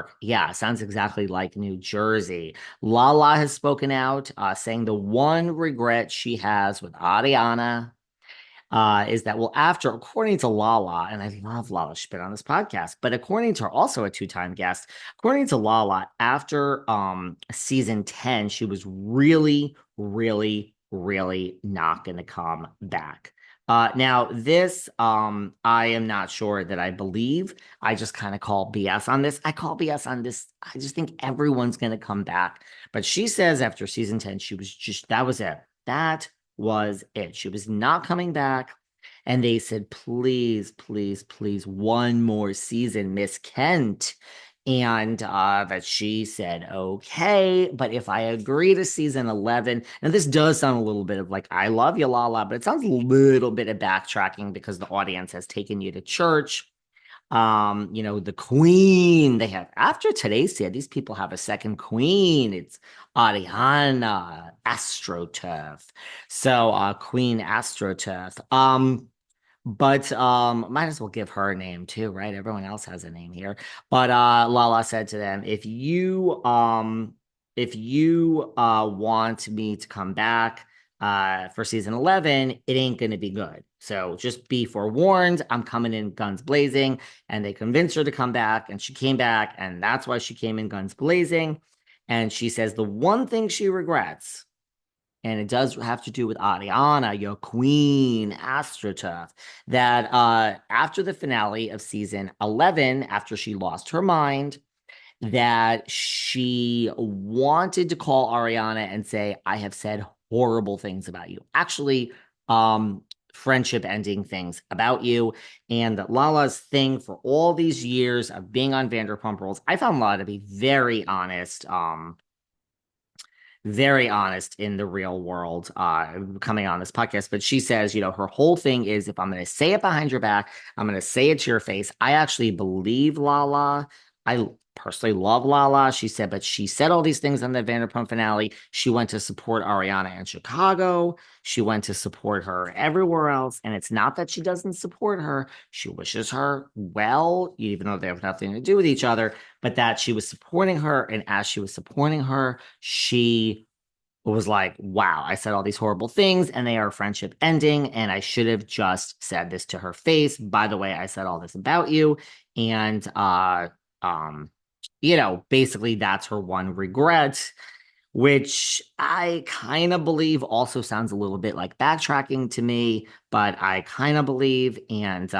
York. Yeah, sounds exactly like New Jersey. Lala has spoken out, saying the one regret she has with Ariana is that, well, after, according to Lala, and I love Lala, she's been on this podcast, but according to her, also a two-time guest, according to Lala, after season 10, she was really, really, really not going to come back. Now this, I am not sure that I believe. I just kind of call BS on this. I call BS on this. I just think everyone's going to come back. But she says after season 10, she was just, that was it. That was it. She was not coming back. And they said, please, please, please, one more season, Miss Kent. And that she said, okay, but if I agree to season 11, and this does sound a little bit of like, I love you, Lala, but it sounds a little bit of backtracking because the audience has taken you to church. The queen they have after today's year, these people have a second queen. It's Ariana AstroTurf. So Queen AstroTurf. But might as well give her a name too, right? Everyone else has a name here. But Lala said to them, if you want me to come back for season 11, it ain't gonna be good. So just be forewarned, I'm coming in guns blazing. And they convinced her to come back, and she came back, and that's why she came in guns blazing. And she says the one thing she regrets, and it does have to do with Ariana, your queen, AstroTurf, that after the finale of season 11, after she lost her mind, that she wanted to call Ariana and say, I have said horrible things about you. Actually, friendship ending things about you. And Lala's thing for all these years of being on Vanderpump Rules, I found Lala to be very honest in the real world coming on this podcast. But she says, her whole thing is, if I'm going to say it behind your back, I'm going to say it to your face. I actually believe Lala. I personally love Lala. She said, but she said all these things on the Vanderpump finale. She went to support Ariana in Chicago. She went to support her everywhere else. And it's not that she doesn't support her. She wishes her well, even though they have nothing to do with each other, but that she was supporting her. And as she was supporting her, she was like, wow, I said all these horrible things and they are friendship ending. And I should have just said this to her face. By the way, I said all this about you. And, um, basically that's her one regret, which I kind of believe also sounds a little bit like backtracking to me, but I kind of believe. And,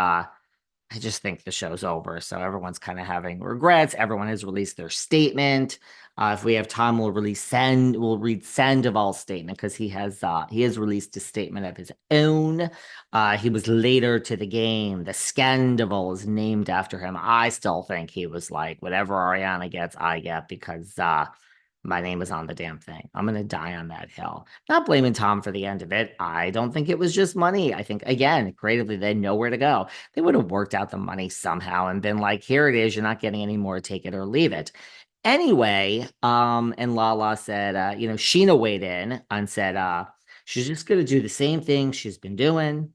I just think the show's over. So everyone's kind of having regrets. Everyone has released their statement. If we have time, we'll read Sandoval's statement because he has released a statement of his own. He was later to the game. The Scandival is named after him. I still think he was like, whatever Ariana gets, I get because my name is on the damn thing. I'm gonna die on that hill. Not blaming Tom for the end of it. I don't think it was just money. I think again, creatively, they know where to go. They would have worked out the money somehow and been like, here it is, you're not getting any more, take it or leave it. Anyway, and Lala said, Scheana weighed in and said, she's just gonna do the same thing she's been doing.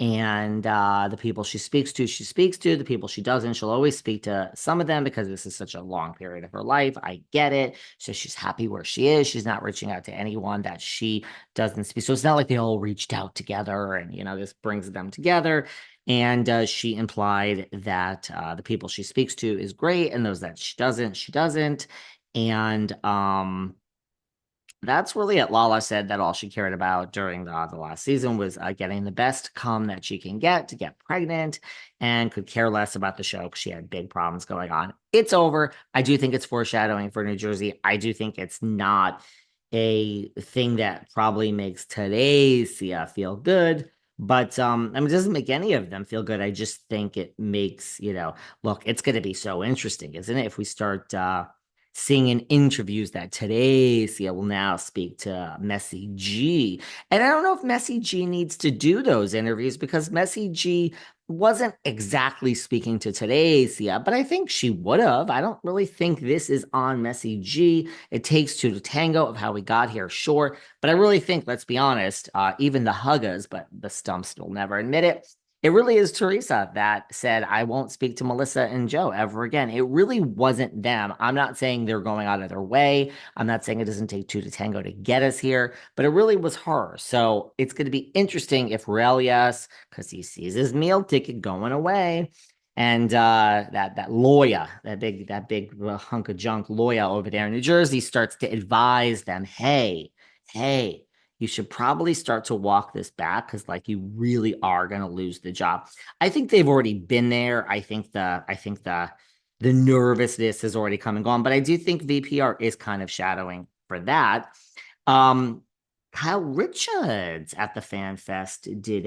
And the people she speaks to, she speaks to. The people she doesn't, she'll always speak to some of them because this is such a long period of her life. I get it. So she's happy where she is. She's not reaching out to anyone that she doesn't speak. So it's not like they all reached out together and, this brings them together. And she implied that the people she speaks to is great and those that she doesn't, she doesn't. And that's really it. Lala said that all she cared about during the last season was getting the best come that she can get to get pregnant and could care less about the show because she had big problems going on. It's over. I do think it's foreshadowing for New Jersey. I do think it's not a thing that probably makes today's feel good. But it doesn't make any of them feel good. I just think it makes, look, it's going to be so interesting, isn't it? If we start seeing in interviews that today Sia will now speak to Messy G. And I don't know if Messy G needs to do those interviews because Messy G wasn't exactly speaking to today Sia, but I think she would have. I don't really think this is on Messy G. It takes two to tango of how we got here, sure. But I really think, let's be honest, even the Huggas, but the Stumps will never admit it, It really is Teresa that said, I won't speak to Melissa and Joe ever again. It really wasn't them. I'm not saying they're going out of their way. I'm not saying it doesn't take two to tango to get us here, but it really was her. So it's going to be interesting if Aurelius, because he sees his meal ticket going away, and that lawyer, that big hunk of junk lawyer over there in New Jersey starts to advise them, hey, you should probably start to walk this back because like you really are going to lose the job. I think they've already been there. I think the nervousness has already come and gone, but I do think VPR is kind of shadowing for that. Um, Kyle Richards at the Fan Fest did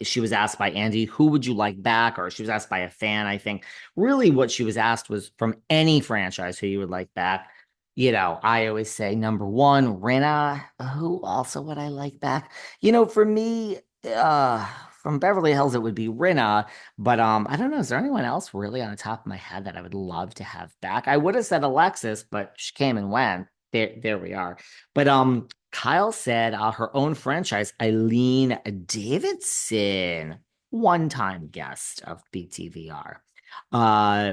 she was asked by Andy, who would you like back? Or she was asked by a fan, I think. Really, what she was asked was from any franchise who you would like back. I always say number one, Rena. Who also would I like back? For me, from Beverly Hills, it would be Rena. But I don't know. Is there anyone else really on the top of my head that I would love to have back? I would have said Alexis, but she came and went. There we are. But Kyle said her own franchise, Eileen Davidson, one-time guest of BTVR.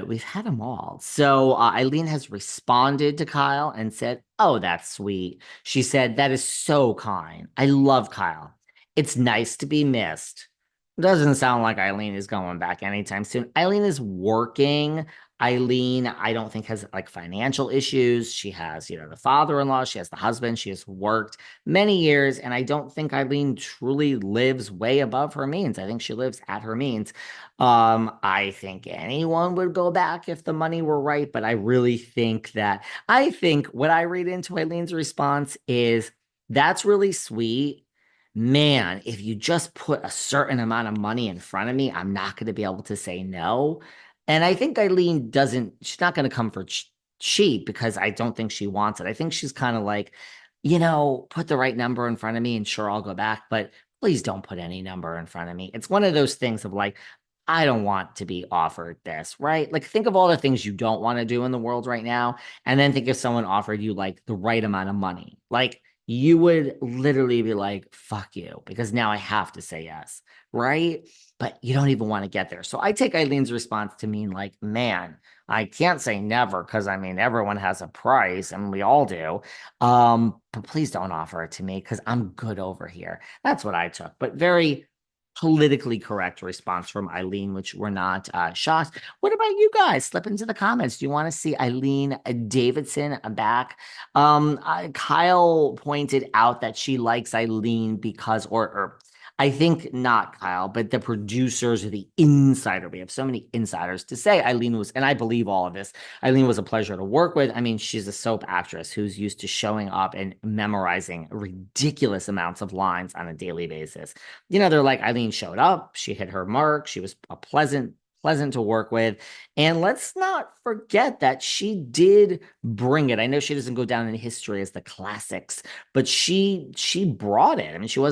We've had them all. So Eileen has responded to Kyle and said, "Oh, that's sweet." She said, "That is so kind. I love Kyle. It's nice to be missed." Doesn't sound like Eileen is going back anytime soon. Eileen is working. Eileen, I don't think has like financial issues. She has, the father-in-law, she has the husband, she has worked many years, and I don't think Eileen truly lives way above her means. I think she lives at her means. I think anyone would go back if the money were right, but I really think I think what I read into Eileen's response is that's really sweet. Man, if you just put a certain amount of money in front of me, I'm not going to be able to say no. And I think she's not going to come for cheap because I don't think she wants it. I think she's kind of like, put the right number in front of me and sure, I'll go back, but please don't put any number in front of me. It's one of those things of like, I don't want to be offered this, right? Like, think of all the things you don't want to do in the world right now. And then think if someone offered you like the right amount of money. Like, you would literally be like, fuck you, because now I have to say yes, right? But you don't even want to get there. So I take Eileen's response to mean like, man, I can't say never because I mean, everyone has a price and we all do. But please don't offer it to me because I'm good over here. That's what I took, but very politically correct response from Eileen, which we're not shocked. What about you guys? Slip into the comments. Do you want to see Eileen Davidson back? Kyle pointed out that she likes Eileen because, or I think not Kyle, but the producers or the insider. We have so many insiders to say Eileen was, and I believe all of this. Eileen was a pleasure to work with. I mean, she's a soap actress who's used to showing up and memorizing ridiculous amounts of lines on a daily basis. They're like, Eileen showed up, she hit her mark, she was a pleasant to work with. And let's not forget that she did bring it. I know she doesn't go down in history as the classics, but she brought it. I mean, she was